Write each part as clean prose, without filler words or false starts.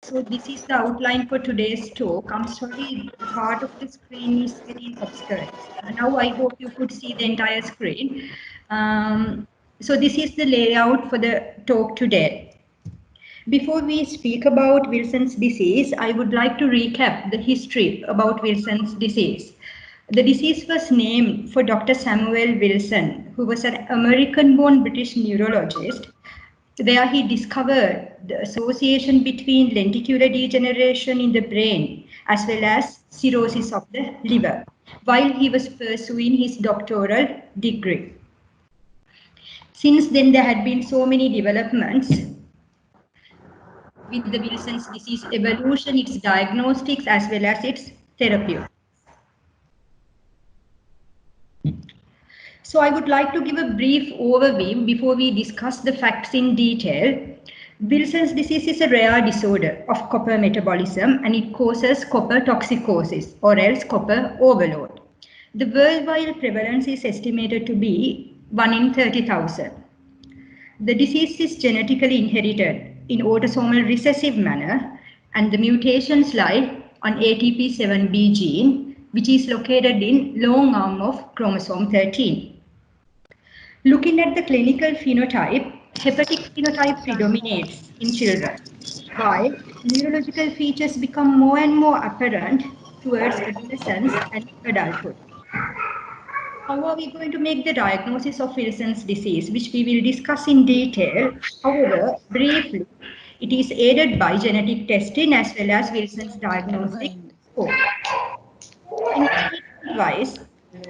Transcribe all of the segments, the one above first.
So this is the outline for today's talk. I'm sorry, part of the screen is getting obscured. Now I hope you could see the entire screen. So this is the layout for the talk today. Before we speak about Wilson's disease, I would like to recap the history about Wilson's disease. The disease was named for Dr. Samuel Wilson, who was an American-born British neurologist, where he discovered the association between lenticular degeneration in the brain as well as cirrhosis of the liver, while he was pursuing his doctoral degree. Since then, there had been so many developments with the Wilson's disease evolution, its diagnostics, as well as its therapy. So I would like to give a brief overview before we discuss the facts in detail. Wilson's disease is a rare disorder of copper metabolism and it causes copper toxicosis or else copper overload. The worldwide prevalence is estimated to be 1 in 30,000. The disease is genetically inherited in autosomal recessive manner and the mutations lie on ATP7B gene, which is located in long arm of chromosome 13. Looking at the clinical phenotype, hepatic phenotype predominates in children, while neurological features become more and more apparent towards adolescence and adulthood. How are we going to make the diagnosis of Wilson's disease, which we will discuss in detail? However, briefly, it is aided by genetic testing as well as Wilson's diagnostic score. In treatment-wise,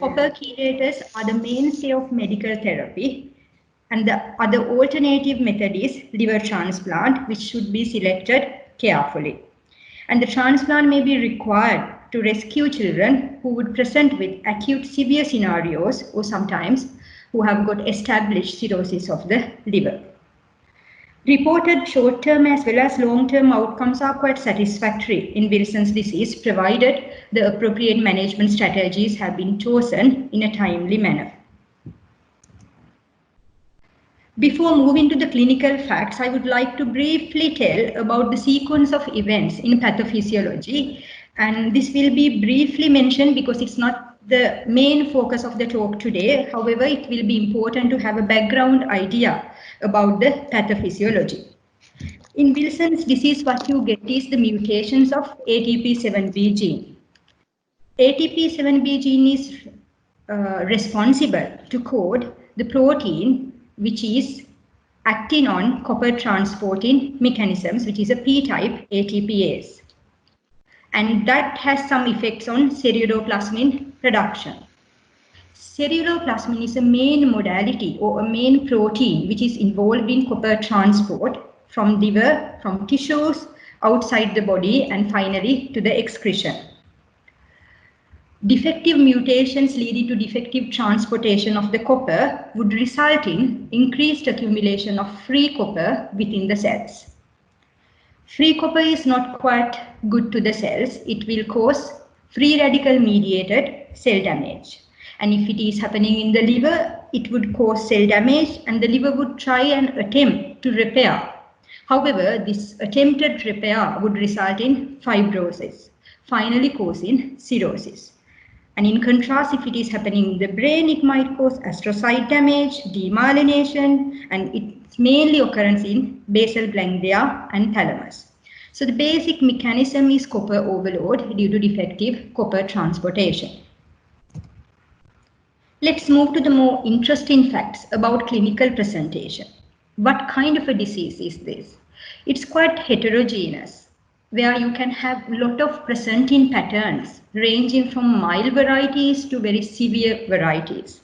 copper chelators are the mainstay of medical therapy, and the other alternative method is liver transplant, which should be selected carefully. And the transplant may be required to rescue children who would present with acute severe scenarios or sometimes who have got established cirrhosis of the liver. Reported short-term as well as long-term outcomes are quite satisfactory in Wilson's disease, provided the appropriate management strategies have been chosen in a timely manner. Before moving to the clinical facts, I would like to briefly tell about the sequence of events in pathophysiology. And this will be briefly mentioned because it's not the main focus of the talk today. However, it will be important to have a background idea about the pathophysiology. In Wilson's disease, what you get is the mutations of ATP7B gene. ATP7B gene is responsible to code the protein which is acting on copper transporting mechanisms, which is a P-type ATPase. And that has some effects on ceruloplasmin production. Ceruloplasmin is a main modality or a main protein which is involved in copper transport from liver, from tissues, outside the body, and finally to the excretion. Defective mutations leading to defective transportation of the copper would result in increased accumulation of free copper within the cells. Free copper is not quite good to the cells. It will cause free radical mediated cell damage. And if it is happening in the liver, it would cause cell damage and the liver would try and attempt to repair. However, this attempted repair would result in fibrosis, finally causing cirrhosis. And in contrast, if it is happening in the brain, it might cause astrocyte damage, demyelination, and its mainly occurrence in basal ganglia and thalamus. So the basic mechanism is copper overload due to defective copper transportation. Let's move to the more interesting facts about clinical presentation. What kind of a disease is this? It's quite heterogeneous, where you can have a lot of presenting patterns ranging from mild varieties to very severe varieties.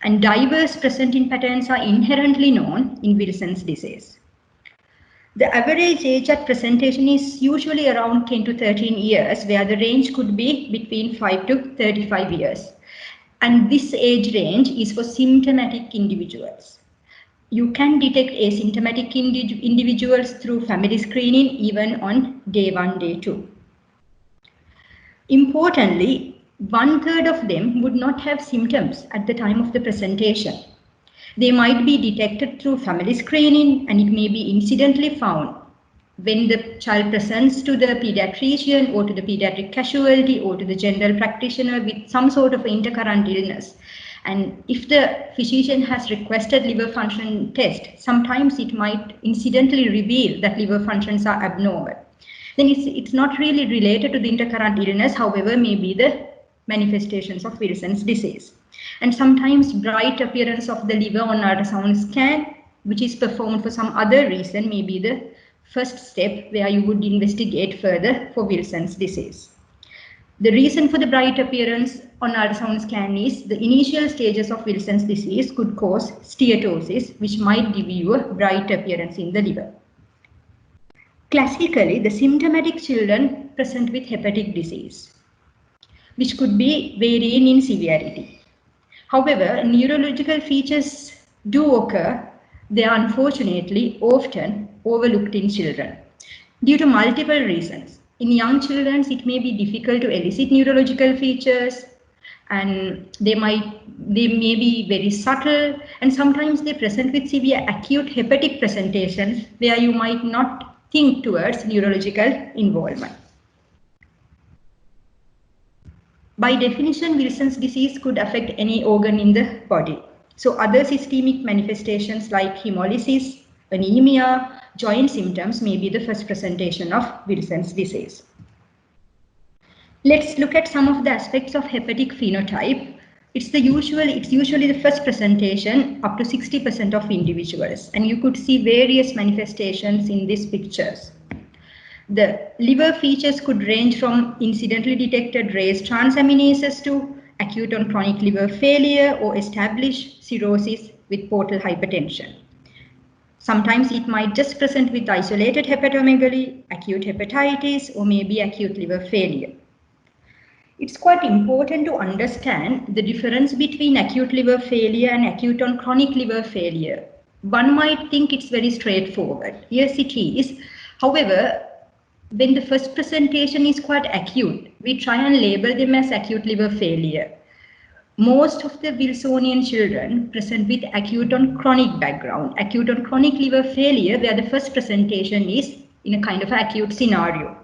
And diverse presenting patterns are inherently known in Wilson's disease. The average age at presentation is usually around 10 to 13 years, where the range could be between 5 to 35 years. And this age range is for symptomatic individuals. You can detect asymptomatic individuals through family screening even on day 1, day 2. Importantly, 1/3 of them would not have symptoms at the time of the presentation. They might be detected through family screening and it may be incidentally found. when the child presents to the pediatrician or to the pediatric casualty or to the general practitioner with some sort of intercurrent illness, and if the physician has requested liver function test, sometimes it might incidentally reveal that liver functions are abnormal. Then it's not really related to the intercurrent illness, however, maybe the manifestations of Wilson's disease. And sometimes bright appearance of the liver on ultrasound scan, which is performed for some other reason, may be the first step where you would investigate further for Wilson's disease. The reason for the bright appearance on ultrasound scan is the initial stages of Wilson's disease could cause steatosis, which might give you a bright appearance in the liver. Classically, the symptomatic children present with hepatic disease, which could be varying in severity. However, neurological features do occur. They are unfortunately often overlooked in children due to multiple reasons. In young children, it may be difficult to elicit neurological features, and they may be very subtle, and sometimes they present with severe acute hepatic presentations where you might not think towards neurological involvement. By definition, Wilson's disease could affect any organ in the body. So other systemic manifestations like hemolysis, anemia, joint symptoms may be the first presentation of Wilson's disease. Let's look at some of the aspects of hepatic phenotype. It's usually the first presentation up to 60% of individuals, and you could see various manifestations in these pictures. The liver features could range from incidentally detected raised transaminases to acute and chronic liver failure or established cirrhosis with portal hypertension. Sometimes it might just present with isolated hepatomegaly, acute hepatitis, or maybe acute liver failure. It's quite important to understand the difference between acute liver failure and acute and chronic liver failure. One might think it's very straightforward. Yes, it is. However, when the first presentation is quite acute, we try and label them as acute liver failure. Most of the Wilsonian children present with acute and chronic background, acute and chronic liver failure, where the first presentation is in a kind of acute scenario.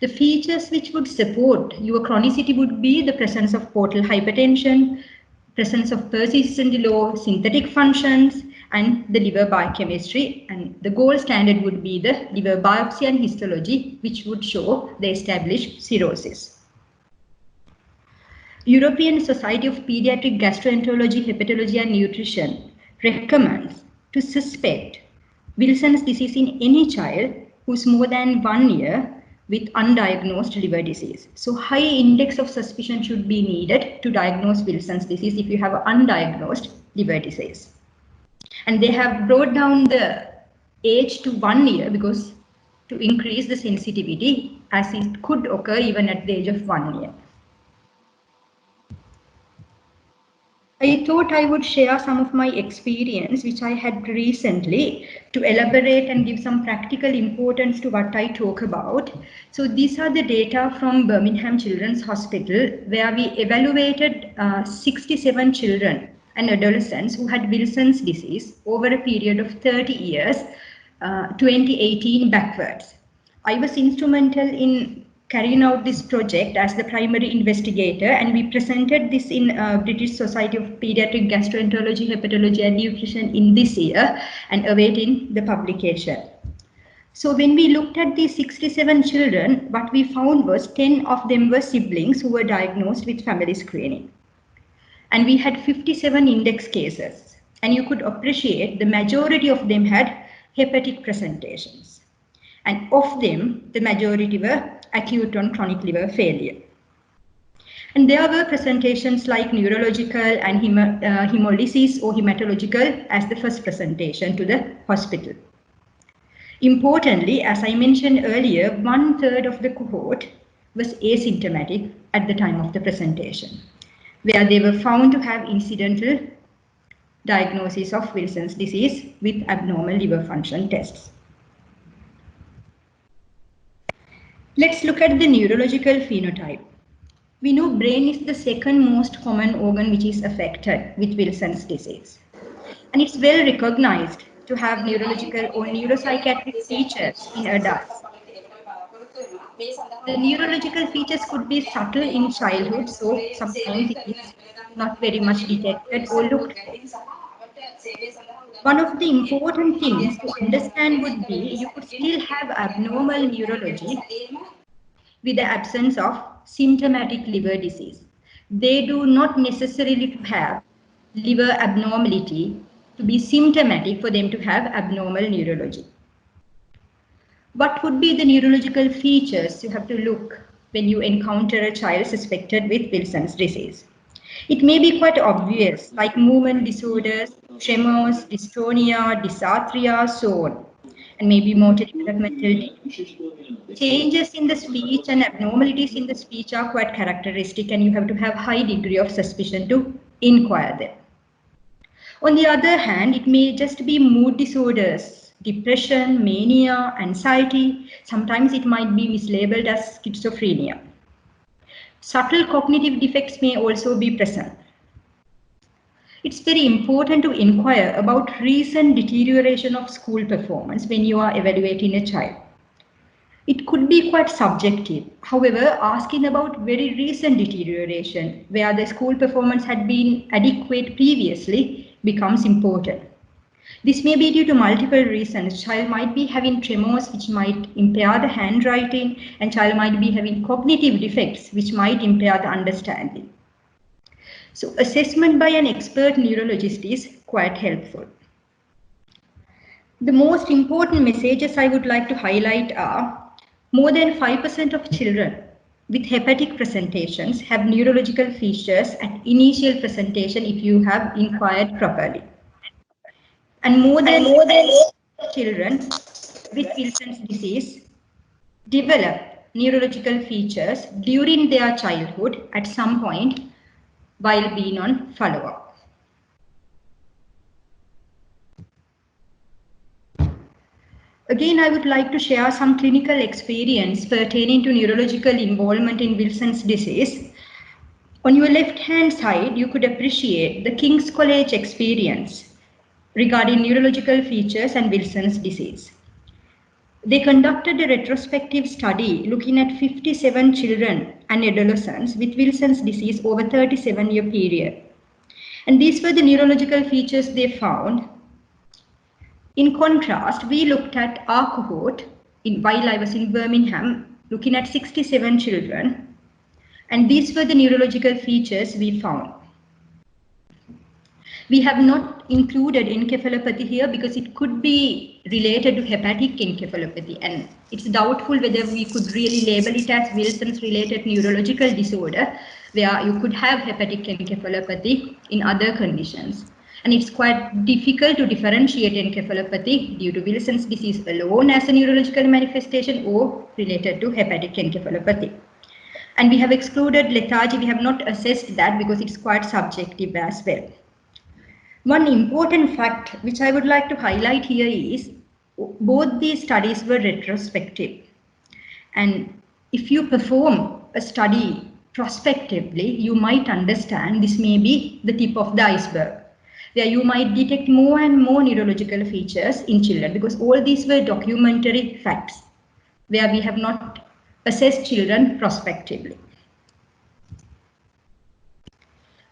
The features which would support your chronicity would be the presence of portal hypertension, presence of persistently low synthetic functions, and the liver biochemistry, and the gold standard would be the liver biopsy and histology, which would show the established cirrhosis. European Society of Pediatric Gastroenterology, Hepatology and Nutrition recommends to suspect Wilson's disease in any child who's more than 1 year with undiagnosed liver disease. So high index of suspicion should be needed to diagnose Wilson's disease if you have an undiagnosed liver disease. And they have brought down the age to 1 year because to increase the sensitivity, as it could occur even at the age of 1 year. I thought I would share some of my experience which I had recently to elaborate and give some practical importance to what I talk about. So these are the data from Birmingham Children's Hospital, where we evaluated 67 children and adolescents who had Wilson's disease over a period of 30 years, 2018 backwards. I was instrumental in carrying out this project as the primary investigator, and we presented this in British Society of Pediatric Gastroenterology, Hepatology and Nutrition in this year and awaiting the publication. So when we looked at these 67 children, what we found was 10 of them were siblings who were diagnosed with family screening. And we had 57 index cases, and you could appreciate the majority of them had hepatic presentations. And of them, the majority were acute and chronic liver failure. And there were presentations like neurological and hemolysis or hematological as the first presentation to the hospital. Importantly, as I mentioned earlier, 1/3 of the cohort was asymptomatic at the time of the presentation, where they were found to have incidental diagnosis of Wilson's disease with abnormal liver function tests. Let's look at the neurological phenotype. We know brain is the second most common organ which is affected with Wilson's disease. And it's well recognized to have neurological or neuropsychiatric features in adults. The neurological features could be subtle in childhood, so sometimes it is not very much detected or looked for. One of the important things to understand would be you could still have abnormal neurology with the absence of symptomatic liver disease. They do not necessarily have liver abnormality to be symptomatic for them to have abnormal neurology. What would be the neurological features you have to look when you encounter a child suspected with Wilson's disease? It may be quite obvious, like movement disorders, tremors, dystonia, dysarthria, so on, and maybe motor developmental delays. Changes in the speech and abnormalities in the speech are quite characteristic, and you have to have high degree of suspicion to inquire them. On the other hand, it may just be mood disorders, depression, mania, anxiety. Sometimes it might be mislabeled as schizophrenia. Subtle cognitive defects may also be present. It's very important to inquire about recent deterioration of school performance when you are evaluating a child. It could be quite subjective. However, asking about very recent deterioration where the school performance had been adequate previously becomes important. This may be due to multiple reasons. Child might be having tremors which might impair the handwriting, and child might be having cognitive defects which might impair the understanding. So assessment by an expert neurologist is quite helpful. The most important messages I would like to highlight are more than 5% of children with hepatic presentations have neurological features at initial presentation if you have inquired properly. And more than children with Wilson's disease develop neurological features during their childhood at some point while being on follow-up. Again, I would like to share some clinical experience pertaining to neurological involvement in Wilson's disease. On your left-hand side, you could appreciate the King's College experience regarding neurological features and Wilson's disease. They conducted a retrospective study looking at 57 children and adolescents with Wilson's disease over a 37-year period. And these were the neurological features they found. In contrast, we looked at our cohort while I was in Birmingham, looking at 67 children, and these were the neurological features we found. We have not included encephalopathy here because it could be related to hepatic encephalopathy, and it's doubtful whether we could really label it as Wilson's related neurological disorder, where you could have hepatic encephalopathy in other conditions. And it's quite difficult to differentiate encephalopathy due to Wilson's disease alone as a neurological manifestation or related to hepatic encephalopathy. And we have excluded lethargy. We have not assessed that because it's quite subjective as well. One important fact which I would like to highlight here is both these studies were retrospective. And if you perform a study prospectively, you might understand this may be the tip of the iceberg, where you might detect more and more neurological features in children, because all these were documentary facts where we have not assessed children prospectively.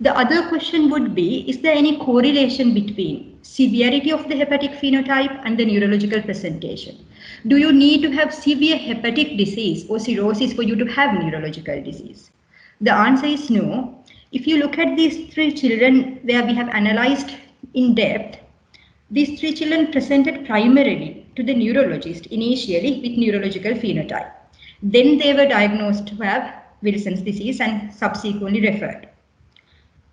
The other question would be, is there any correlation between severity of the hepatic phenotype and the neurological presentation? Do you need to have severe hepatic disease or cirrhosis for you to have neurological disease? The answer is no. If you look at these 3 children where we have analyzed in depth, these 3 children presented primarily to the neurologist initially with neurological phenotype. Then they were diagnosed to have Wilson's disease and subsequently referred.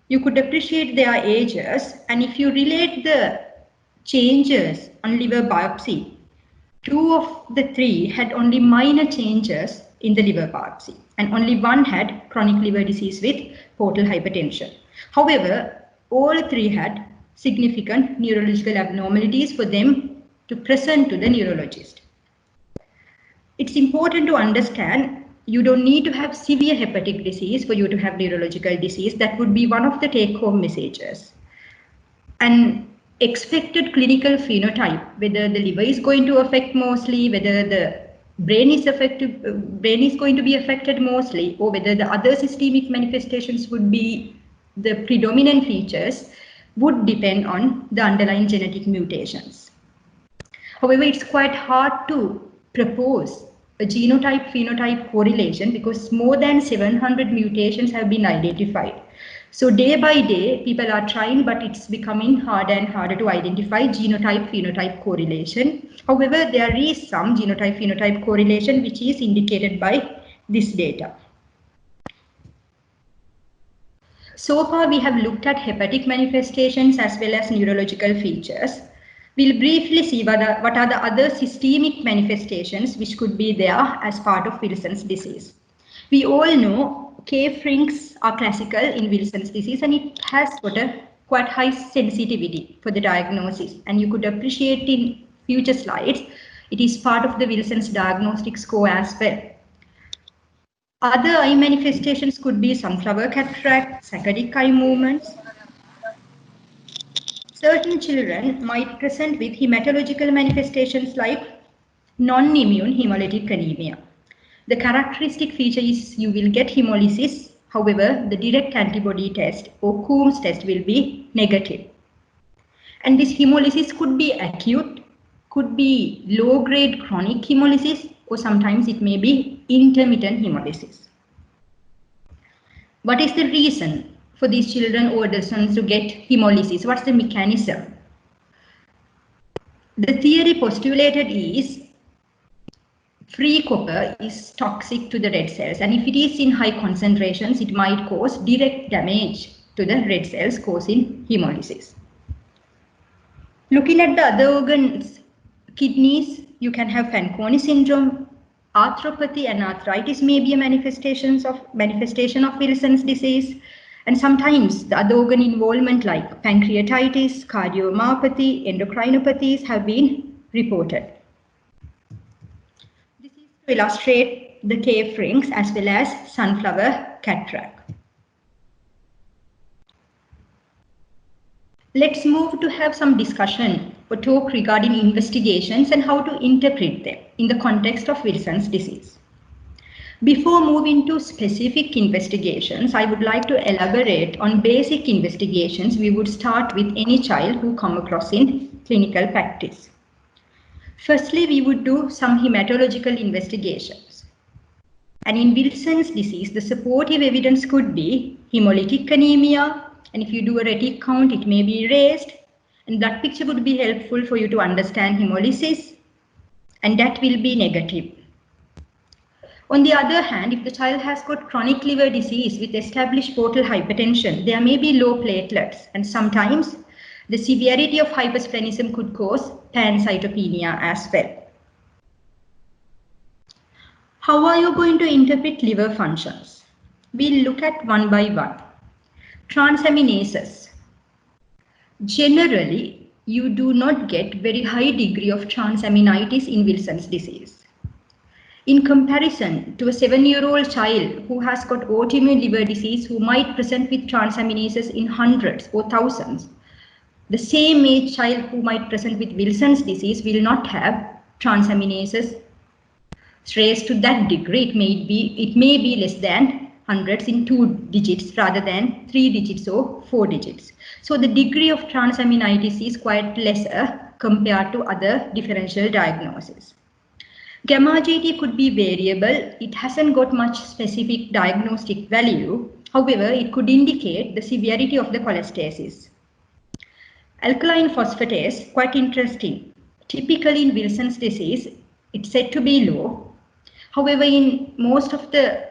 You could appreciate their ages, and if you relate the changes on liver biopsy, 2 of the 3 had only minor changes in the liver biopsy, and only 1 had chronic liver disease with portal hypertension. However, all 3 had significant neurological abnormalities for them to present to the neurologist. It's important to understand you don't need to have severe hepatic disease for you to have neurological disease. That would be one of the take-home messages. And expected clinical phenotype, whether the liver is going to affect mostly, whether the brain is going to be affected mostly, or whether the other systemic manifestations would be the predominant features, would depend on the underlying genetic mutations. However, it's quite hard to propose a genotype-phenotype correlation because more than 700 mutations have been identified. So day by day, people are trying, but it's becoming harder and harder to identify genotype-phenotype correlation. However, there is some genotype-phenotype correlation which is indicated by this data. So far, we have looked at hepatic manifestations as well as neurological features. We'll briefly see what are the other systemic manifestations which could be there as part of Wilson's disease. We all know K-Frinks are classical in Wilson's disease, and it has got a quite high sensitivity for the diagnosis. And you could appreciate in future slides, it is part of the Wilson's diagnostic score as well. Other eye manifestations could be sunflower cataract, saccadic eye movements. Certain children might present with hematological manifestations like non-immune hemolytic anemia. The characteristic feature is you will get hemolysis, however, the direct antibody test or Coombs test will be negative. And this hemolysis could be acute, could be low-grade chronic hemolysis, or sometimes it may be intermittent hemolysis. What is the reason for these children or adolescents to get hemolysis? What's the mechanism? The theory postulated is free copper is toxic to the red cells, and if it is in high concentrations, it might cause direct damage to the red cells, causing hemolysis. Looking at the other organs, kidneys, you can have Fanconi syndrome. Arthropathy and arthritis may be a manifestation of Wilson's disease. And sometimes the other organ involvement like pancreatitis, cardiomyopathy, endocrinopathies have been reported. This is to illustrate the K-Frinks as well as sunflower cataract. Let's move to have some discussion or talk regarding investigations and how to interpret them in the context of Wilson's disease. Before moving to specific investigations, I would like to elaborate on basic investigations we would start with any child who come across in clinical practice. Firstly, we would do some hematological investigations. And in Wilson's disease, the supportive evidence could be hemolytic anemia, and if you do a retic count, it may be raised, and that picture would be helpful for you to understand hemolysis, and that will be negative. On the other hand, if the child has got chronic liver disease with established portal hypertension, there may be low platelets, and sometimes the severity of hypersplenism could cause pancytopenia as well. How are you going to interpret liver functions? We'll look at one by one. Transaminases. Generally, you do not get very high degree of transaminitis in Wilson's disease. In comparison to a 7-year-old child who has got autoimmune liver disease who might present with transaminases in hundreds or thousands, the same age child who might present with Wilson's disease will not have transaminases raised to that degree. It may be less than hundreds in 2 digits rather than 3 digits or 4 digits. So the degree of transaminitis is quite lesser compared to other differential diagnoses. Gamma GT could be variable. It hasn't got much specific diagnostic value. However, it could indicate the severity of the cholestasis. Alkaline phosphatase, quite interesting. Typically in Wilson's disease, it's said to be low. However, in most of the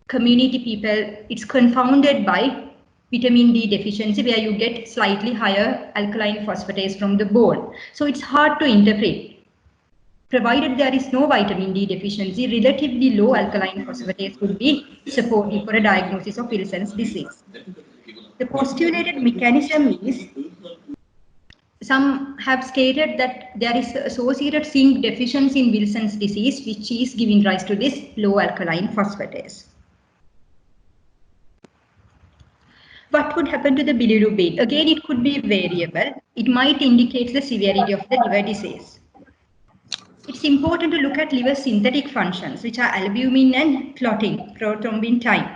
community people, it's confounded by vitamin D deficiency, where you get slightly higher alkaline phosphatase from the bone. So it's hard to interpret. Provided there is no vitamin D deficiency, relatively low alkaline phosphatase would be supportive for a diagnosis of Wilson's disease. The postulated mechanism is, some have stated that there is associated zinc deficiency in Wilson's disease, which is giving rise to this low alkaline phosphatase. What would happen to the bilirubin? Again, it could be variable. It might indicate the severity of the liver disease. It's important to look at liver synthetic functions, which are albumin and clotting, prothrombin time.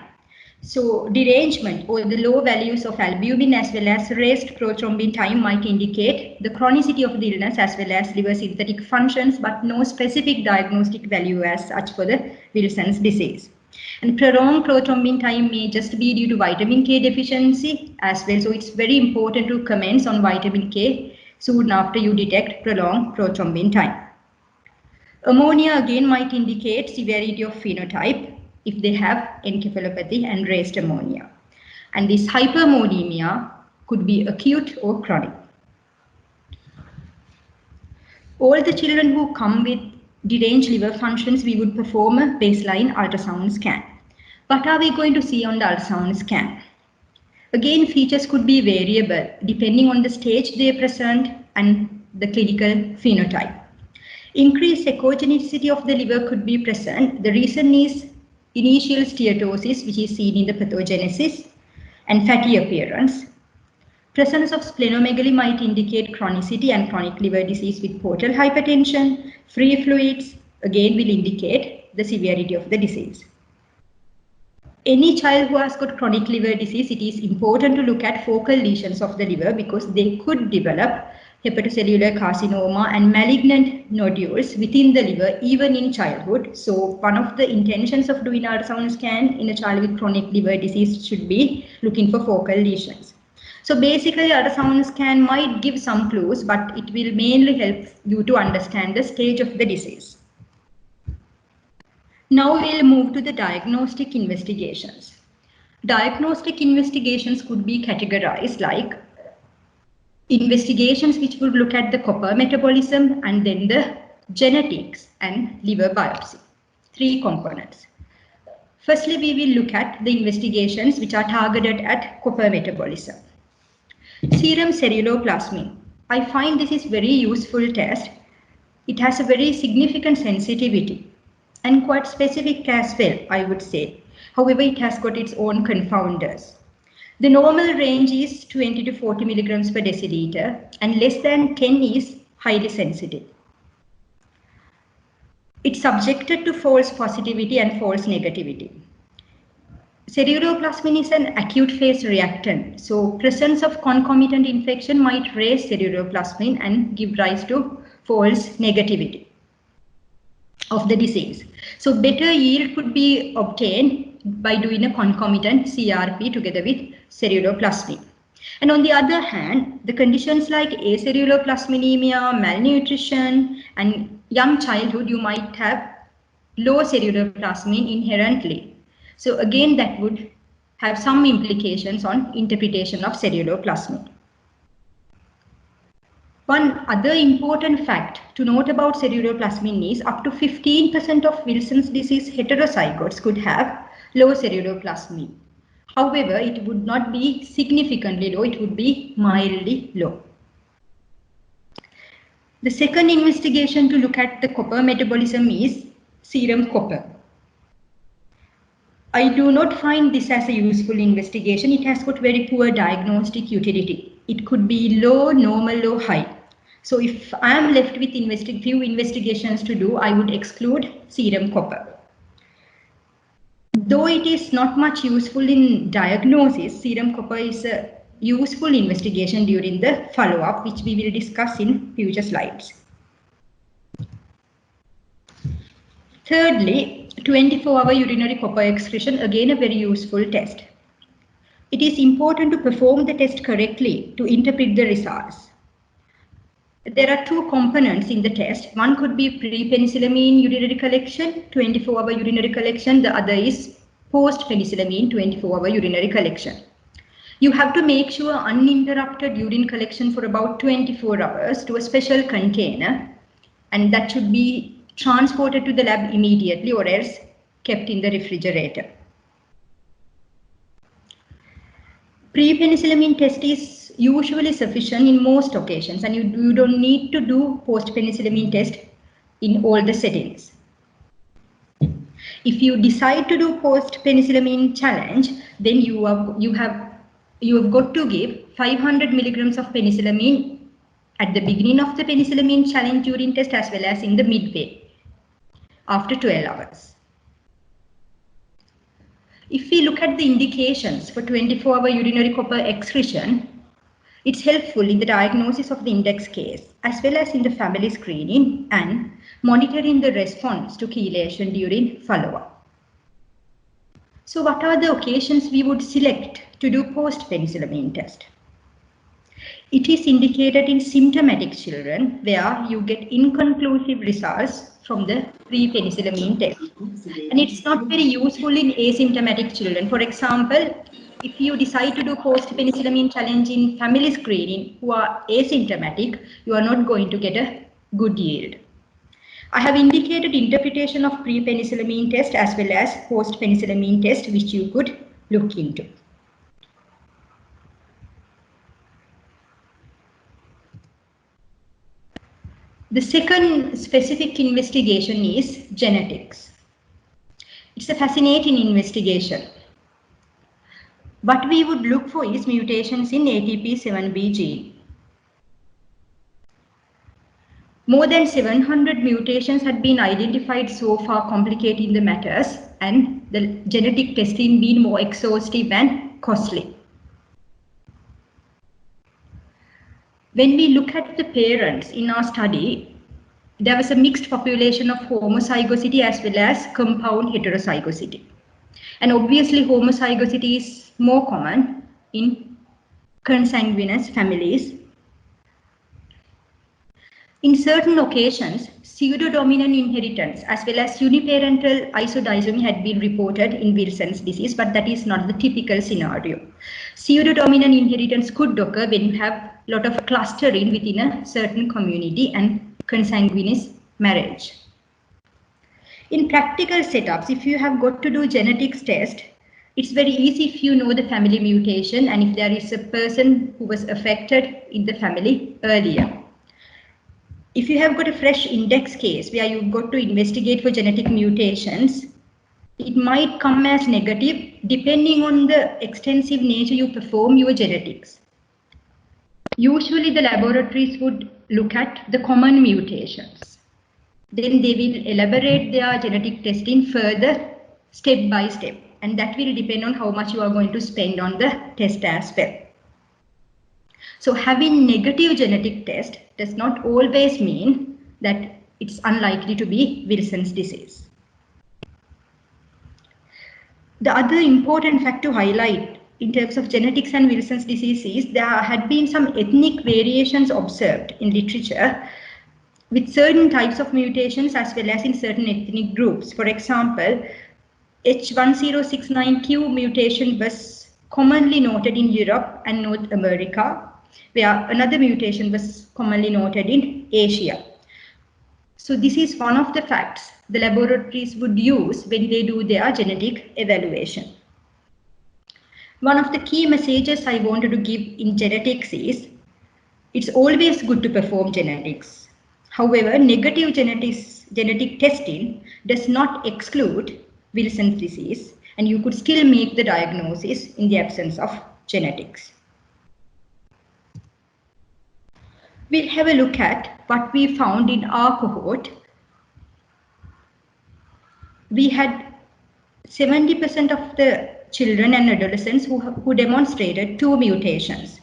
So derangement or the low values of albumin as well as raised prothrombin time might indicate the chronicity of the illness as well as liver synthetic functions, but no specific diagnostic value as such for the Wilson's disease. And prolonged prothrombin time may just be due to vitamin K deficiency as well. So it's very important to commence on vitamin K soon after you detect prolonged prothrombin time. Ammonia again might indicate severity of phenotype if they have encephalopathy and raised ammonia. And this hyperammonemia could be acute or chronic. All the children who come with deranged liver functions, we would perform a baseline ultrasound scan. What are we going to see on the ultrasound scan? Again, features could be variable depending on the stage they present and the clinical phenotype. Increased echogenicity of the liver could be present. The reason is initial steatosis, which is seen in the pathogenesis, and fatty appearance. Presence of splenomegaly might indicate chronicity and chronic liver disease with portal hypertension. Free fluids again will indicate the severity of the disease. Any child who has got chronic liver disease, it is important to look at focal lesions of the liver because they could develop hepatocellular carcinoma and malignant nodules within the liver even in childhood. So one of the intentions of doing ultrasound scan in a child with chronic liver disease should be looking for focal lesions. So basically ultrasound scan might give some clues, but it will mainly help you to understand the stage of the disease. Now we'll move to the diagnostic investigations. Diagnostic investigations could be categorized like investigations which would look at the copper metabolism and then the genetics and liver biopsy. Three components. Firstly, we will look at the investigations which are targeted at copper metabolism. Serum ceruloplasmin. I find this is very useful test. It has a very significant sensitivity and quite specific as well, I would say. However, it has got its own confounders. The normal range is 20 to 40 milligrams per deciliter and less than 10 is highly sensitive. It's subjected to false positivity and false negativity. Ceruloplasmin is an acute phase reactant. So presence of concomitant infection might raise ceruloplasmin and give rise to false negativity of the disease. So better yield could be obtained by doing a concomitant CRP together with ceruloplasmin. And on the other hand, the conditions like aceruloplasminemia, malnutrition, and young childhood, you might have low ceruloplasmin inherently. So again, that would have some implications on interpretation of ceruloplasmin. One other important fact to note about ceruloplasmin is up to 15% of Wilson's disease heterozygotes could have low ceruloplasmin. However, it would not be significantly low, it would be mildly low. The second investigation to look at the copper metabolism is serum copper. I do not find this as a useful investigation. It has got very poor diagnostic utility. It could be low, normal, or high. So if I am left with few investigations to do, I would exclude serum copper. Though it is not much useful in diagnosis, serum copper is a useful investigation during the follow-up, which we will discuss in future slides. Thirdly, 24-hour urinary copper excretion, again a very useful test. It is important to perform the test correctly to interpret the results. There are two components in the test. One could be pre-penicillamine urinary collection, 24-hour urinary collection. The other is post-penicillamine 24-hour urinary collection. You have to make sure uninterrupted urine collection for about 24 hours to a special container, and that should be transported to the lab immediately or else kept in the refrigerator. Pre-penicillamine test is usually sufficient in most occasions, and you don't need to do post-penicillamine test in all the settings. If you decide to do post-penicillamine challenge, then you have you have got to give 500 milligrams of penicillamine at the beginning of the penicillamine challenge urine test as well as in the midway after 12 hours. If we look at the indications for 24-hour urinary copper excretion, it's helpful in the diagnosis of the index case as well as in the family screening and monitoring the response to chelation during follow-up. So what are the occasions we would select to do post-penicillamine test? It is indicated in symptomatic children where you get inconclusive results from the pre-penicillamine test. And it's not very useful in asymptomatic children. For example, if you decide to do post-penicillamine challenge in family screening who are asymptomatic, you are not going to get a good yield. I have indicated interpretation of pre-penicillamine test as well as post-penicillamine test which you could look into. The second specific investigation is genetics. It's a fascinating investigation. What we would look for is mutations in ATP7B gene. More than 700 mutations had been identified so far, complicating the matters, and the genetic testing being more exhaustive and costly. When we look at the parents in our study, there was a mixed population of homozygosity as well as compound heterozygosity. And obviously homozygosity is more common in consanguineous families. In certain occasions, pseudodominant inheritance as well as uniparental isodisomy had been reported in Wilson's disease, but that is not the typical scenario. Pseudodominant inheritance could occur when you have a lot of clustering within a certain community and consanguineous marriage. In practical setups, if you have got to do genetics test, it's very easy if you know the family mutation and if there is a person who was affected in the family earlier. If you have got a fresh index case where you've got to investigate for genetic mutations, it might come as negative depending on the extensive nature you perform your genetics. Usually the laboratories would look at the common mutations. Then they will elaborate their genetic testing further step by step, and that will depend on how much you are going to spend on the test as well. So having negative genetic test does not always mean that it's unlikely to be Wilson's disease. The other important fact to highlight in terms of genetics and Wilson's disease is there had been some ethnic variations observed in literature with certain types of mutations as well as in certain ethnic groups. For example, H1069Q mutation was commonly noted in Europe and North America, where another mutation was commonly noted in Asia. So this is one of the facts the laboratories would use when they do their genetic evaluation. One of the key messages I wanted to give in genetics is it's always good to perform genetics. However, negative genetic testing does not exclude Wilson's disease, and you could still make the diagnosis in the absence of genetics. We'll have a look at what we found in our cohort. We had 70% of the children and adolescents who demonstrated 2 mutations,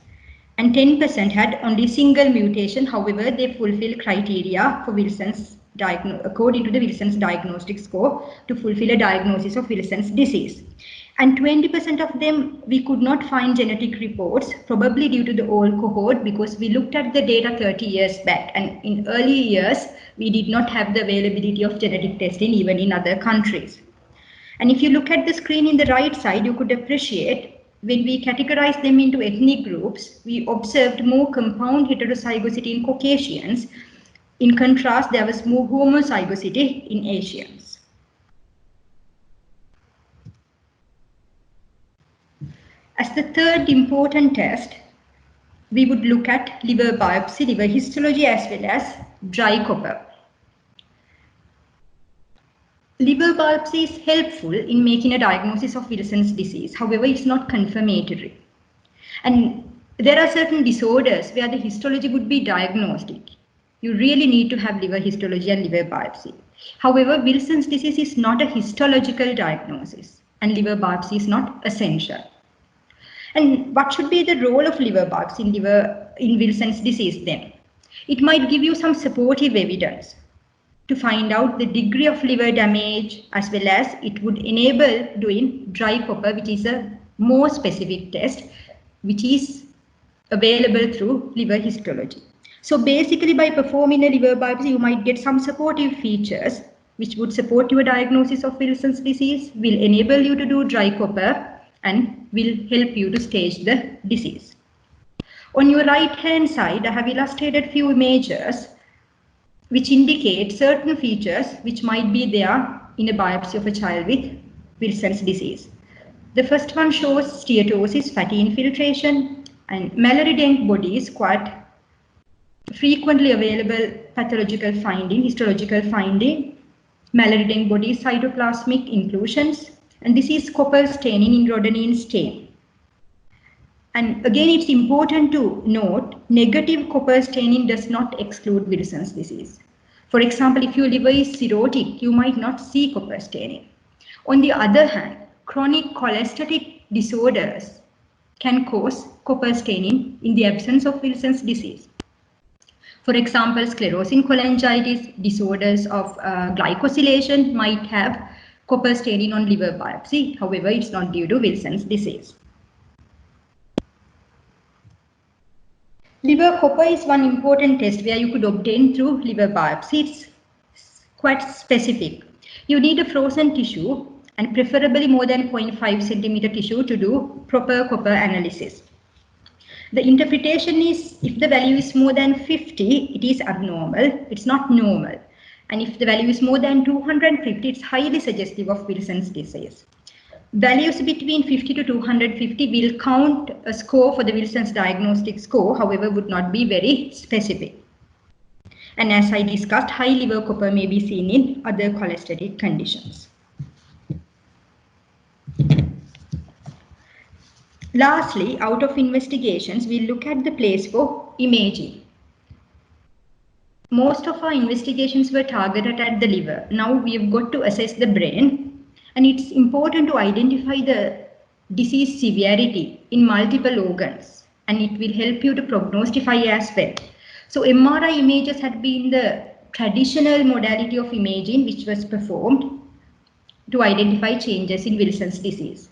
and 10% had only single mutation. However, they fulfill criteria for Wilson's according to the Wilson's diagnostic score to fulfill a diagnosis of Wilson's disease. And 20% of them, we could not find genetic reports, probably due to the old cohort, because we looked at the data 30 years back. And in early years, we did not have the availability of genetic testing even in other countries. And if you look at the screen in the right side, you could appreciate when we categorized them into ethnic groups, we observed more compound heterozygosity in Caucasians. In contrast, there was more homozygosity in Asians. As the third important test, we would look at liver biopsy, liver histology, as well as dry copper. Liver biopsy is helpful in making a diagnosis of Wilson's disease. However, it's not confirmatory. And there are certain disorders where the histology would be diagnostic. You really need to have liver histology and liver biopsy. However, Wilson's disease is not a histological diagnosis, and liver biopsy is not essential. And what should be the role of liver biopsy in Wilson's disease then? It might give you some supportive evidence to find out the degree of liver damage, as well as it would enable doing dry copper, which is a more specific test, which is available through liver histology. So basically, by performing a liver biopsy, you might get some supportive features which would support your diagnosis of Wilson's disease, will enable you to do dry copper, and will help you to stage the disease. On your right hand side, I have illustrated few images which indicate certain features which might be there in a biopsy of a child with Wilson's disease. The first one shows steatosis, fatty infiltration, and Mallory-Denk body is quite frequently available pathological finding, histological finding. Mallory-Denk body is cytoplasmic inclusions, and this is copper staining in rhodonine stain. And again, it's important to note, negative copper staining does not exclude Wilson's disease. For example, if your liver is cirrhotic, you might not see copper staining. On the other hand, chronic cholestatic disorders can cause copper staining in the absence of Wilson's disease. For example, sclerosing cholangitis, disorders of glycosylation might have copper staining on liver biopsy. However, it's not due to Wilson's disease. Liver copper is one important test where you could obtain through liver biopsy. It's quite specific. You need a frozen tissue and preferably more than 0.5 centimeter tissue to do proper copper analysis. The interpretation is if the value is more than 50, it is abnormal, it's not normal. And if the value is more than 250, it's highly suggestive of Wilson's disease. Values between 50 to 250 will count a score for the Wilson's diagnostic score, however, would not be very specific. And as I discussed, high liver copper may be seen in other cholestatic conditions. Lastly, out of investigations, we'll look at the place for imaging. Most of our investigations were targeted at the liver. Now we've got to assess the brain. And it's important to identify the disease severity in multiple organs, and it will help you to prognostify as well. So MRI images had been the traditional modality of imaging which was performed to identify changes in Wilson's disease.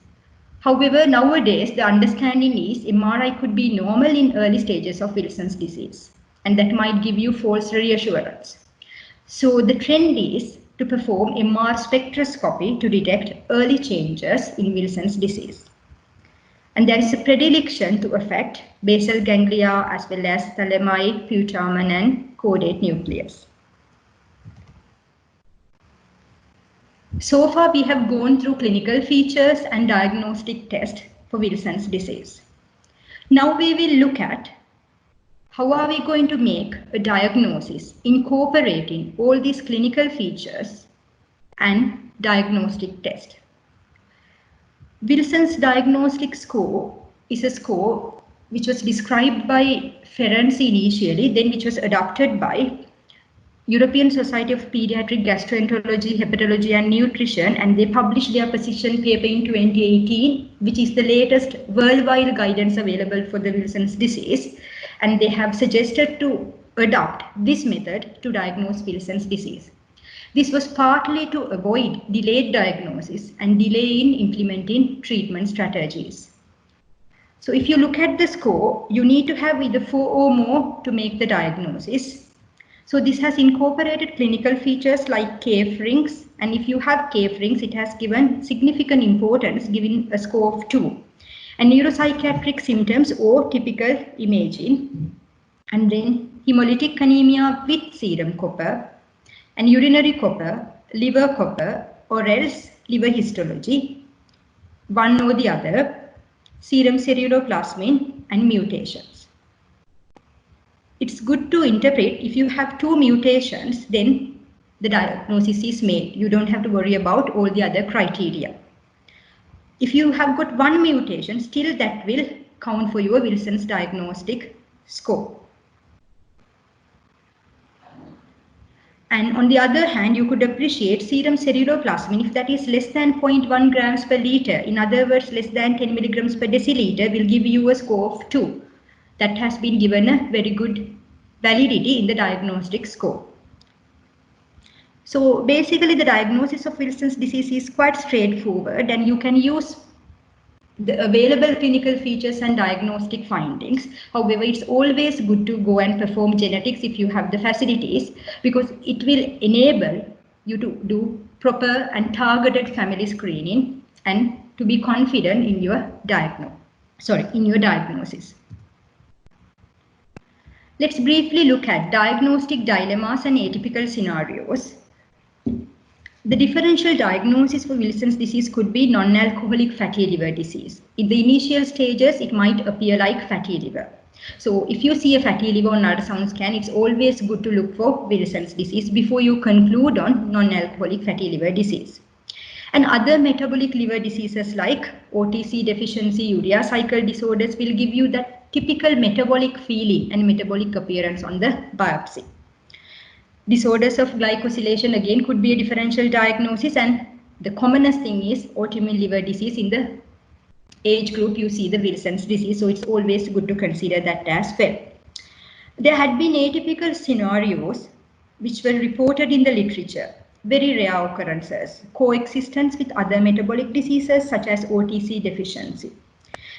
However, nowadays the understanding is MRI could be normal in early stages of Wilson's disease, and that might give you false reassurance. So the trend is to perform MR spectroscopy to detect early changes in Wilson's disease. And there is a predilection to affect basal ganglia as well as thalami, putamen, and caudate nucleus. So far, we have gone through clinical features and diagnostic tests for Wilson's disease. Now we will look at how are we going to make a diagnosis incorporating all these clinical features and diagnostic test. Wilson's diagnostic score is a score which was described by Ferenczi initially, then which was adopted by European Society of Pediatric Gastroenterology, Hepatology and Nutrition, and they published their position paper in 2018, which is the latest worldwide guidance available for the Wilson's disease. And they have suggested to adopt this method to diagnose Wilson's disease. This was partly to avoid delayed diagnosis and delay in implementing treatment strategies. So if you look at the score, you need to have either 4 or more to make the diagnosis. So this has incorporated clinical features like K-Frings, and if you have K-Frings, it has given significant importance, giving a score of 2. And neuropsychiatric symptoms or typical imaging, and then hemolytic anemia with serum copper, and urinary copper, liver copper, or else liver histology, one or the other, serum ceruloplasmin, and mutations. It's good to interpret if you have 2 mutations, then the diagnosis is made. You don't have to worry about all the other criteria. If you have got 1 mutation, still that will count for your Wilson's diagnostic score. And on the other hand, you could appreciate serum ceruloplasmin, if that is less than 0.1 grams per liter, in other words, less than 10 milligrams per deciliter, will give you a score of 2. That has been given a very good validity in the diagnostic score. So basically, the diagnosis of Wilson's disease is quite straightforward, and you can use the available clinical features and diagnostic findings. However, it's always good to go and perform genetics if you have the facilities, because it will enable you to do proper and targeted family screening and to be confident in your diagnosis. Let's briefly look at diagnostic dilemmas and atypical scenarios. The differential diagnosis for Wilson's disease could be non-alcoholic fatty liver disease. In the initial stages, it might appear like fatty liver. So if you see a fatty liver on ultrasound scan, it's always good to look for Wilson's disease before you conclude on non-alcoholic fatty liver disease. And other metabolic liver diseases like OTC deficiency, urea cycle disorders will give you that typical metabolic feeling and metabolic appearance on the biopsy. Disorders of glycosylation again could be a differential diagnosis, and the commonest thing is autoimmune liver disease. In the age group you see the Wilson's disease, so it's always good to consider that as well. There had been atypical scenarios which were reported in the literature, very rare occurrences, coexistence with other metabolic diseases such as OTC deficiency.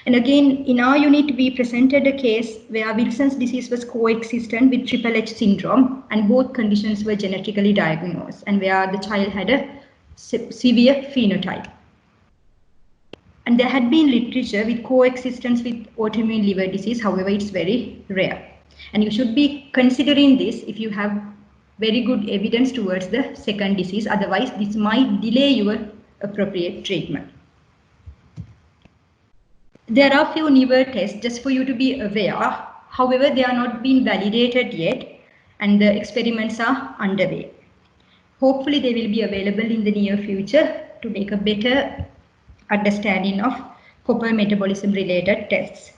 And again, in our unit, we presented a case where Wilson's disease was coexistent with Triple H syndrome, and both conditions were genetically diagnosed, and where the child had a severe phenotype. And there had been literature with coexistence with autoimmune liver disease. However, it's very rare. And you should be considering this if you have very good evidence towards the second disease. Otherwise, this might delay your appropriate treatment. There are few newer tests just for you to be aware. However, they are not being validated yet, and the experiments are underway. Hopefully, they will be available in the near future to make a better understanding of copper metabolism related tests.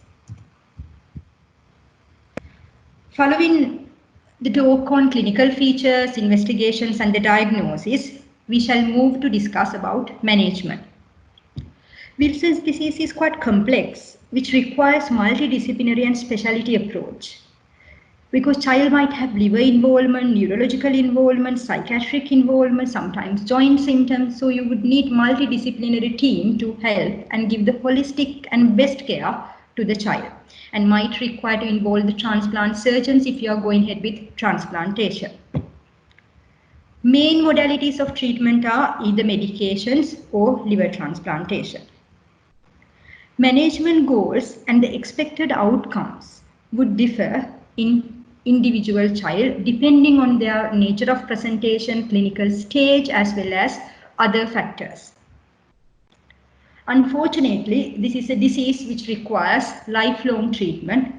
Following the talk on clinical features, investigations, and the diagnosis, we shall move to discuss about management. Wilson's disease is quite complex, which requires multidisciplinary and specialty approach. Because child might have liver involvement, neurological involvement, psychiatric involvement, sometimes joint symptoms, so you would need multidisciplinary team to help and give the holistic and best care to the child, and might require to involve the transplant surgeons if you are going ahead with transplantation. Main modalities of treatment are either medications or liver transplantation. Management goals and the expected outcomes would differ in individual child depending on their nature of presentation, clinical stage, as well as other factors. Unfortunately, this is a disease which requires lifelong treatment,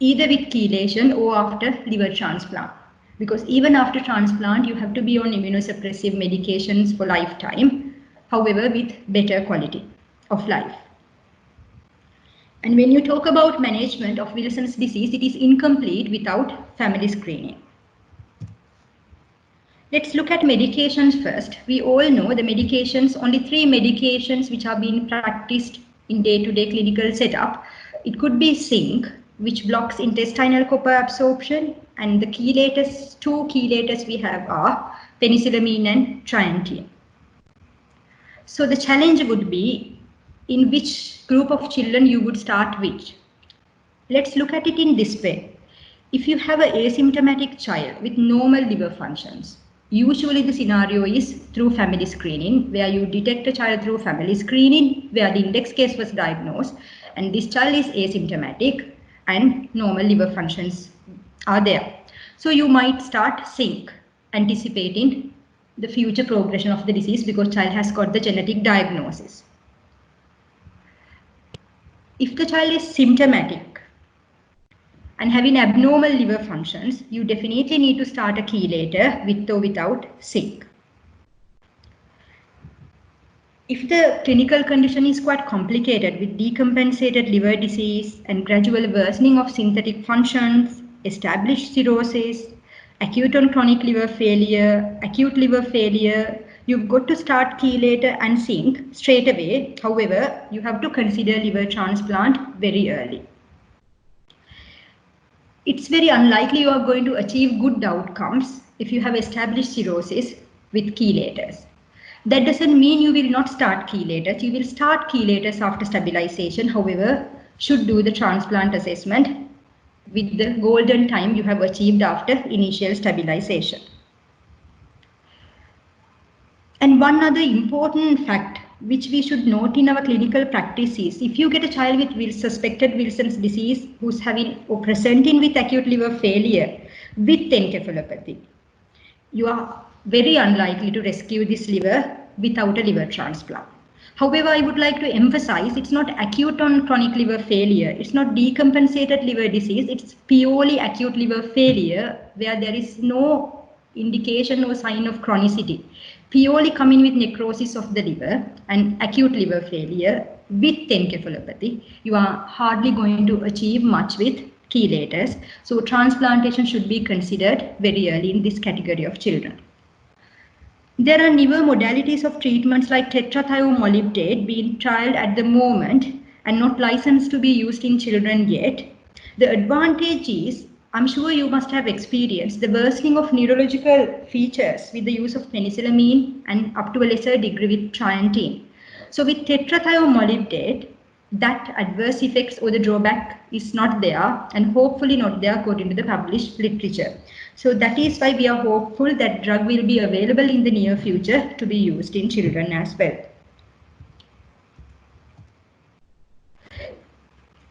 either with chelation or after liver transplant. Because even after transplant, you have to be on immunosuppressive medications for lifetime, however, with better quality of life. And when you talk about management of Wilson's disease, it is incomplete without family screening. Let's look at medications first. We all know the medications, only 3 medications which are being practiced in day-to-day clinical setup. It could be zinc, which blocks intestinal copper absorption, and the chelators, 2 chelators we have are penicillamine and trientine. So the challenge would be in which group of children you would start with. Let's look at it in this way. If you have an asymptomatic child with normal liver functions, usually the scenario is through family screening, where you detect a child through family screening, where the index case was diagnosed, and this child is asymptomatic and normal liver functions are there. So you might start zinc, anticipating the future progression of the disease because child has got the genetic diagnosis. If the child is symptomatic and having abnormal liver functions, you definitely need to start a chelator with or without zinc. If the clinical condition is quite complicated with decompensated liver disease and gradual worsening of synthetic functions, established cirrhosis, acute and chronic liver failure, acute liver failure, you've got to start chelator and zinc straight away. However, you have to consider liver transplant very early. It's very unlikely you are going to achieve good outcomes if you have established cirrhosis with chelators. That doesn't mean you will not start chelators. You will start chelators after stabilization. However, should do the transplant assessment with the golden time you have achieved after initial stabilization. And one other important fact which we should note in our clinical practice is if you get a child with suspected Wilson's disease who's having or presenting with acute liver failure with encephalopathy, you are very unlikely to rescue this liver without a liver transplant. However, I would like to emphasize it's not acute on chronic liver failure. It's not decompensated liver disease. It's purely acute liver failure where there is no indication or sign of chronicity. Purely coming with necrosis of the liver and acute liver failure with encephalopathy, you are hardly going to achieve much with chelators. So transplantation should be considered very early in this category of children. There are newer modalities of treatments like tetrathiomolybdate being trialed at the moment and not licensed to be used in children yet. The advantage is, I'm sure you must have experienced the worsening of neurological features with the use of penicillamine and up to a lesser degree with triantine. So with tetrathiomolybdate, that adverse effects or the drawback is not there and hopefully not there according to the published literature. So that is why we are hopeful that drug will be available in the near future to be used in children as well.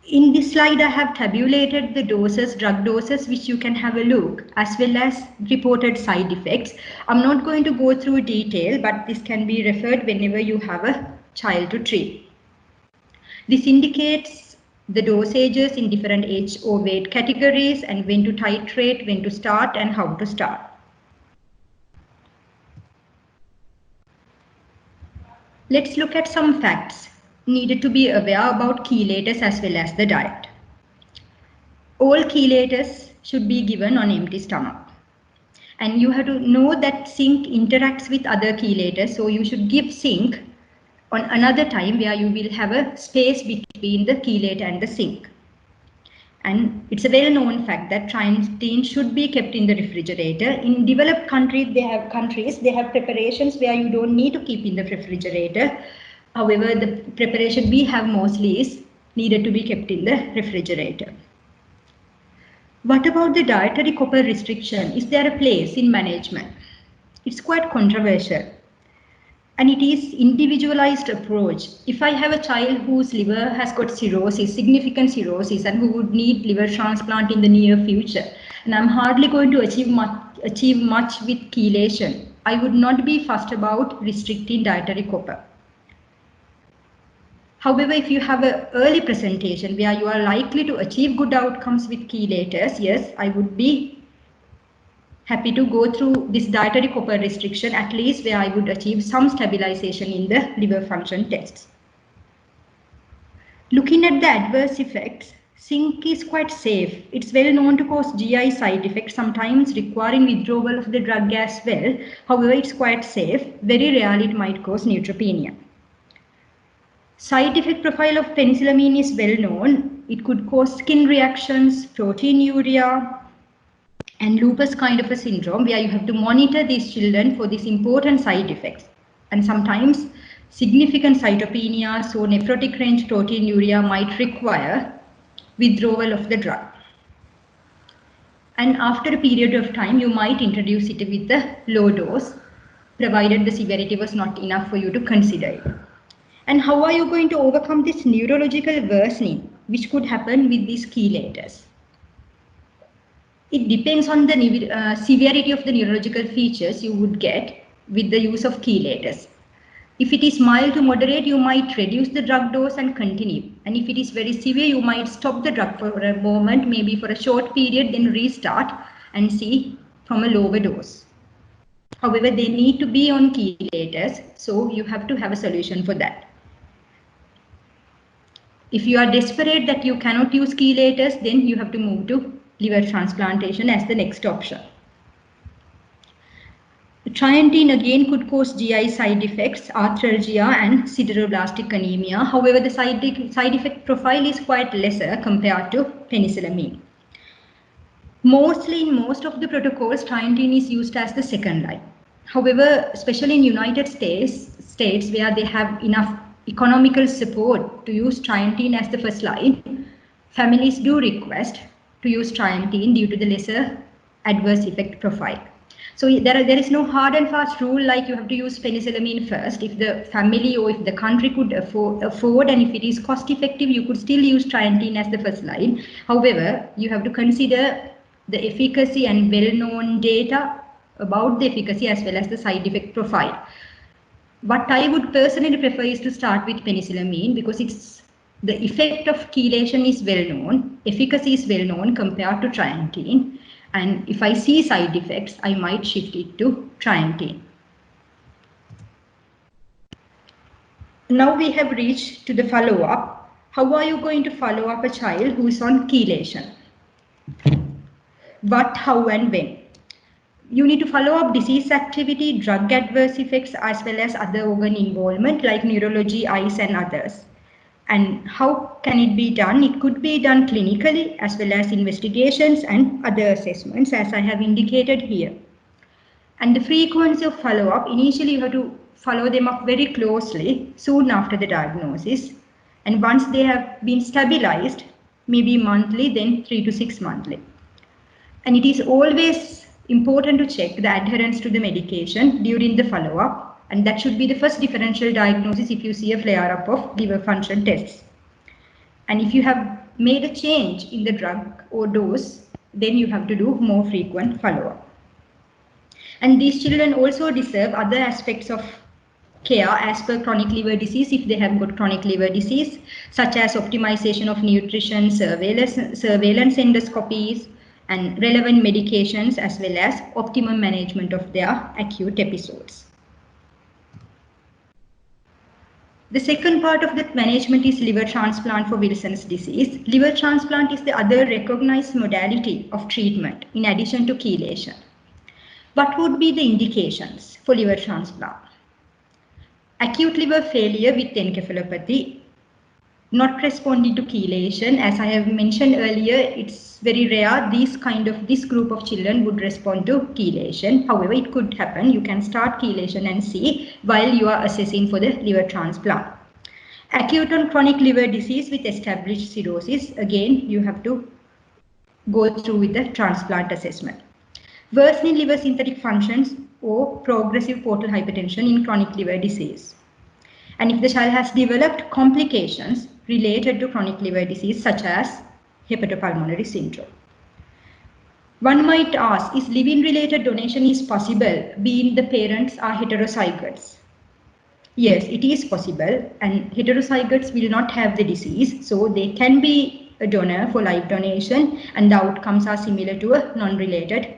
In this slide, I have tabulated the doses, drug doses, which you can have a look, as well as reported side effects. I'm not going to go through detail, but this can be referred whenever you have a child to treat. This indicates the dosages in different age or weight categories and when to titrate, when to start and how to start. Let's look at some facts needed to be aware about chelators as well as the diet. All chelators should be given on empty stomach. And you have to know that zinc interacts with other chelators, so you should give zinc on another time where you will have a space between the chelator and the zinc. And it's a well-known fact that triantine should be kept in the refrigerator. In developed countries, they have preparations where you don't need to keep in the refrigerator. However, the preparation we have mostly is needed to be kept in the refrigerator. What about the dietary copper restriction? Is there a place in management? It's quite controversial. And it is individualized approach. If I have a child whose liver has got cirrhosis, significant cirrhosis, and who would need liver transplant in the near future, and I'm hardly going to achieve much with chelation, I would not be fussed about restricting dietary copper. However, if you have an early presentation where you are likely to achieve good outcomes with chelators, yes, I would be happy to go through this dietary copper restriction, at least where I would achieve some stabilization in the liver function tests. Looking at the adverse effects, zinc is quite safe. It's well known to cause GI side effects, sometimes requiring withdrawal of the drug as well. However, it's quite safe. Very rarely it might cause neutropenia. Side effect profile of penicillamine is well known. It could cause skin reactions, proteinuria, and lupus kind of a syndrome where you have to monitor these children for these important side effects. And sometimes significant cytopenias or nephrotic range proteinuria might require withdrawal of the drug. And after a period of time, you might introduce it with the low dose, provided the severity was not enough for you to consider it. And how are you going to overcome this neurological worsening, which could happen with these chelators? It depends on the severity of the neurological features you would get with the use of chelators. If it is mild to moderate, you might reduce the drug dose and continue. And if it is very severe, you might stop the drug for a moment, maybe for a short period, then restart and see from a lower dose. However, they need to be on chelators, so you have to have a solution for that. If you are desperate that you cannot use chelators, then you have to move to liver transplantation as the next option. Triantine again could cause GI side effects, arthralgia and sideroblastic anemia. However, the side effect profile is quite lesser compared to penicillamine. Mostly in most of the protocols, triantine is used as the second line. However, especially in United States where they have enough economical support to use triantine as the first line, families do request to use triantine due to the lesser adverse effect profile. So there is no hard and fast rule like you have to use penicillamine first. If the family or if the country could afford and if it is cost effective, you could still use triantine as the first line. However, you have to consider the efficacy and well-known data about the efficacy as well as the side effect profile. What I would personally prefer is to start with penicillamine because the effect of chelation is well known, efficacy is well known compared to triantine, and if I see side effects, I might shift it to triantine. Now we have reached to the follow-up. How are you going to follow up a child who is on chelation? What, how, and when? You need to follow up disease activity, drug adverse effects, as well as other organ involvement like neurology, eyes, and others. And how can it be done? It could be done clinically as well as investigations and other assessments as I have indicated here. And the frequency of follow-up, initially you have to follow them up very closely soon after the diagnosis. And once they have been stabilized, maybe monthly, then 3 to 6 monthly. And it is always important to check the adherence to the medication during the follow-up. And that should be the first differential diagnosis if you see a flare-up of liver function tests. And if you have made a change in the drug or dose, then you have to do more frequent follow-up. And these children also deserve other aspects of care as per chronic liver disease if they have got chronic liver disease, such as optimization of nutrition, surveillance endoscopies, and relevant medications as well as optimum management of their acute episodes. The second part of that management is liver transplant for Wilson's disease. Liver transplant is the other recognized modality of treatment in addition to chelation. What would be the indications for liver transplant? Acute liver failure with encephalopathy, not responding to chelation. As I have mentioned earlier, it's very rare this group of children would respond to chelation. However, it could happen. You can start chelation and see while you are assessing for the liver transplant. Acute and chronic liver disease with established cirrhosis, again, you have to go through with the transplant assessment. Worsening liver synthetic functions or progressive portal hypertension in chronic liver disease. And if the child has developed complications related to chronic liver disease, such as hepatopulmonary syndrome. One might ask, is liver-related donation is possible, being the parents are heterozygotes? Yes, it is possible, and heterozygotes will not have the disease, so they can be a donor for live donation, and the outcomes are similar to a non-related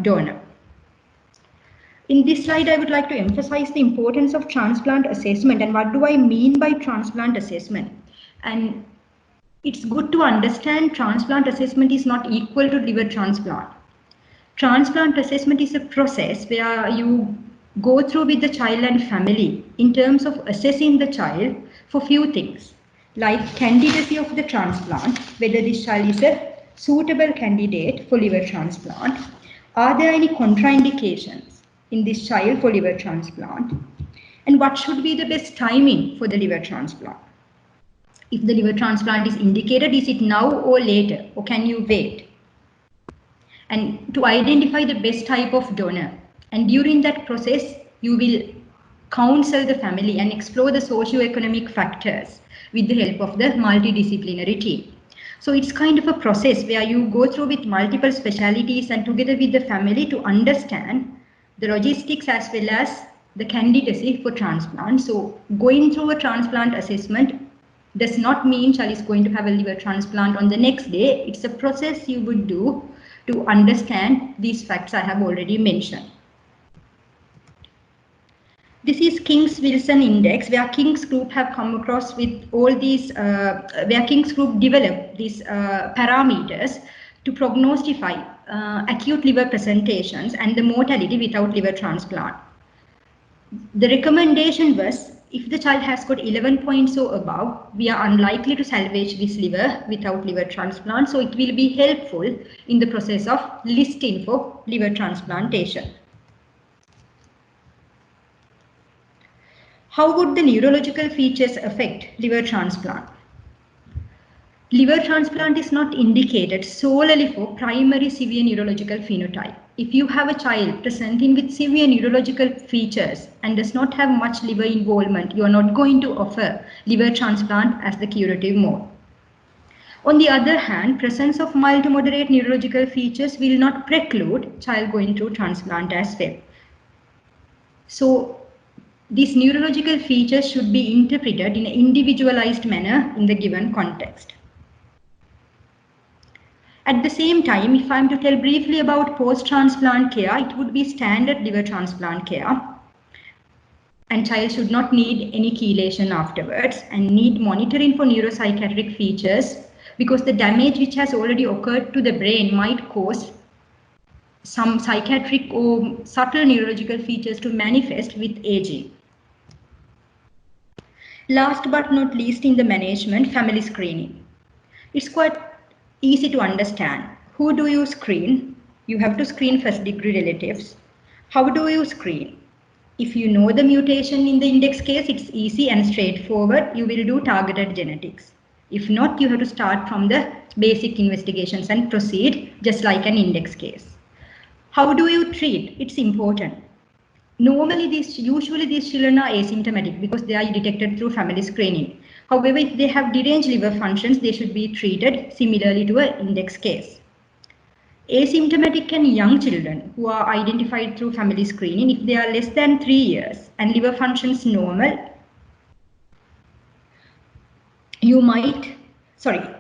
donor. In this slide, I would like to emphasize the importance of transplant assessment and what do I mean by transplant assessment. And it's good to understand transplant assessment is not equal to liver transplant. Transplant assessment is a process where you go through with the child and family in terms of assessing the child for few things, like candidacy of the transplant, whether this child is a suitable candidate for liver transplant. Are there any contraindications in this child for liver transplant? And what should be the best timing for the liver transplant? If the liver transplant is indicated, is it now or later, or can you wait? And to identify the best type of donor. And during that process, you will counsel the family and explore the socio-economic factors with the help of the multidisciplinary team. So it's kind of a process where you go through with multiple specialties and together with the family to understand the logistics as well as the candidacy for transplant. So going through a transplant assessment does not mean child is going to have a liver transplant on the next day. It's a process you would do to understand these facts I have already mentioned. This is King's-Wilson index, where King's group have come across with all these, where King's group developed these parameters to prognostify acute liver presentations and the mortality without liver transplant. The recommendation was, if the child has got 11 points or above, we are unlikely to salvage this liver without liver transplant. So it will be helpful in the process of listing for liver transplantation. How would the neurological features affect liver transplant? Liver transplant is not indicated solely for primary severe neurological phenotype. If you have a child presenting with severe neurological features and does not have much liver involvement, you are not going to offer liver transplant as the curative mode. On the other hand, presence of mild to moderate neurological features will not preclude child going through transplant as well. So these neurological features should be interpreted in an individualized manner in the given context. At the same time, if I am to tell briefly about post-transplant care, it would be standard liver transplant care. And child should not need any chelation afterwards and need monitoring for neuropsychiatric features, because the damage which has already occurred to the brain might cause some psychiatric or subtle neurological features to manifest with aging. Last but not least, in the management, family screening. It's quite easy to understand. Who do you screen? You have to screen first degree relatives. How do you screen? If you know the mutation in the index case, it's easy and straightforward. You will do targeted genetics. If not, you have to start from the basic investigations and proceed just like an index case. How do you treat? It's important. Normally, usually these children are asymptomatic because they are detected through family screening. However, if they have deranged liver functions, they should be treated similarly to an index case. Asymptomatic and young children who are identified through family screening, if they are less than 3 years and liver functions normal,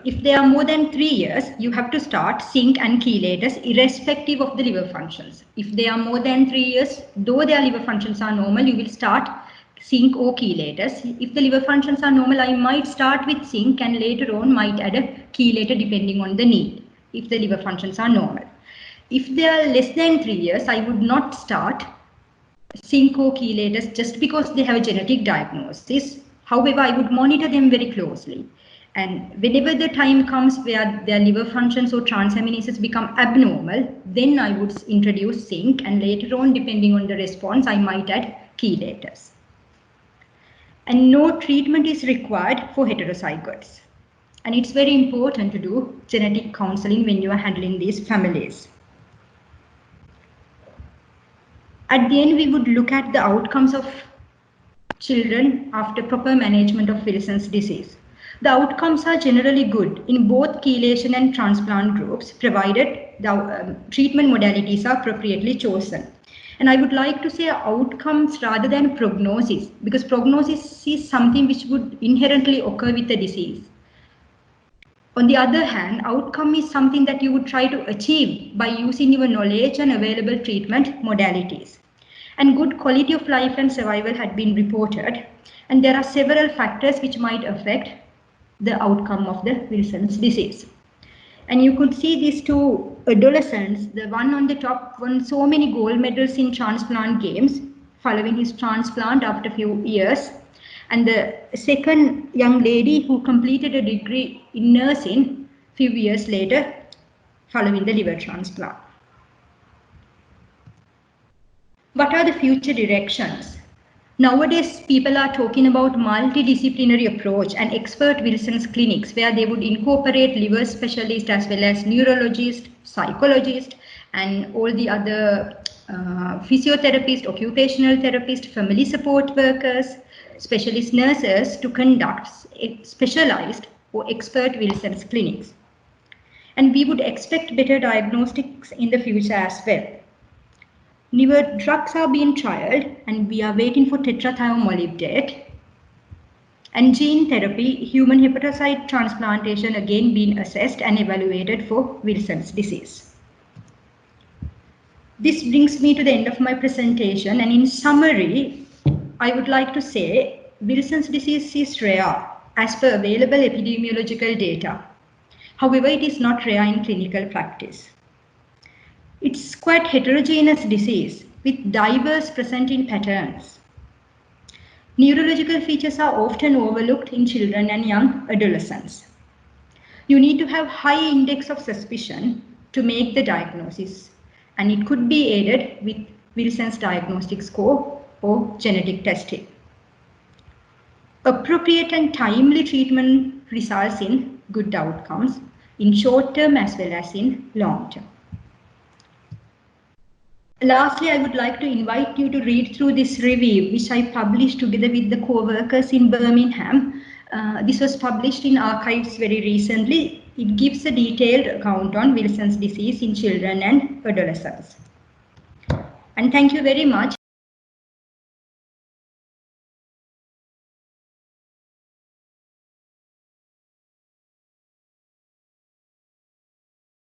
if they are more than 3 years, you have to start zinc and chelators irrespective of the liver functions. If they are more than 3 years, though their liver functions are normal, you will start zinc or chelators. If the liver functions are normal, I might start with zinc and later on might add a chelator depending on the need, if the liver functions are normal. If they are less than 3 years, I would not start zinc or chelators just because they have a genetic diagnosis. However, I would monitor them very closely. And whenever the time comes where their liver functions or transaminases become abnormal, then I would introduce zinc, and later on, depending on the response, I might add chelators. And no treatment is required for heterozygotes. And it's very important to do genetic counseling when you are handling these families. At the end, we would look at the outcomes of children after proper management of Wilson's disease. The outcomes are generally good in both chelation and transplant groups, provided the treatment modalities are appropriately chosen. And I would like to say outcomes rather than prognosis, because prognosis is something which would inherently occur with the disease. On the other hand, outcome is something that you would try to achieve by using your knowledge and available treatment modalities. And good quality of life and survival had been reported. And there are several factors which might affect the outcome of the Wilson's disease. And you could see these two adolescents, the one on the top won so many gold medals in transplant games following his transplant after a few years. And the second young lady who completed a degree in nursing a few years later following the liver transplant. What are the future directions? Nowadays, people are talking about multidisciplinary approach and expert Wilson's clinics where they would incorporate liver specialists as well as neurologists, psychologists, and all the other physiotherapists, occupational therapists, family support workers, specialist nurses to conduct specialized or expert Wilson's clinics. And we would expect better diagnostics in the future as well. Newer drugs are being trialed and we are waiting for tetrathiomolybdate. And gene therapy, human hepatocyte transplantation again being assessed and evaluated for Wilson's disease. This brings me to the end of my presentation, and in summary, I would like to say Wilson's disease is rare as per available epidemiological data. However, it is not rare in clinical practice. It's quite heterogeneous disease with diverse presenting patterns. Neurological features are often overlooked in children and young adolescents. You need to have high index of suspicion to make the diagnosis, and it could be aided with Wilson's diagnostic score or genetic testing. Appropriate and timely treatment results in good outcomes in short term as well as in long term. Lastly, I would like to invite you to read through this review, which I published together with the co-workers in Birmingham. This was published in Archives very recently. It gives a detailed account on Wilson's disease in children and adolescents. And thank you very much.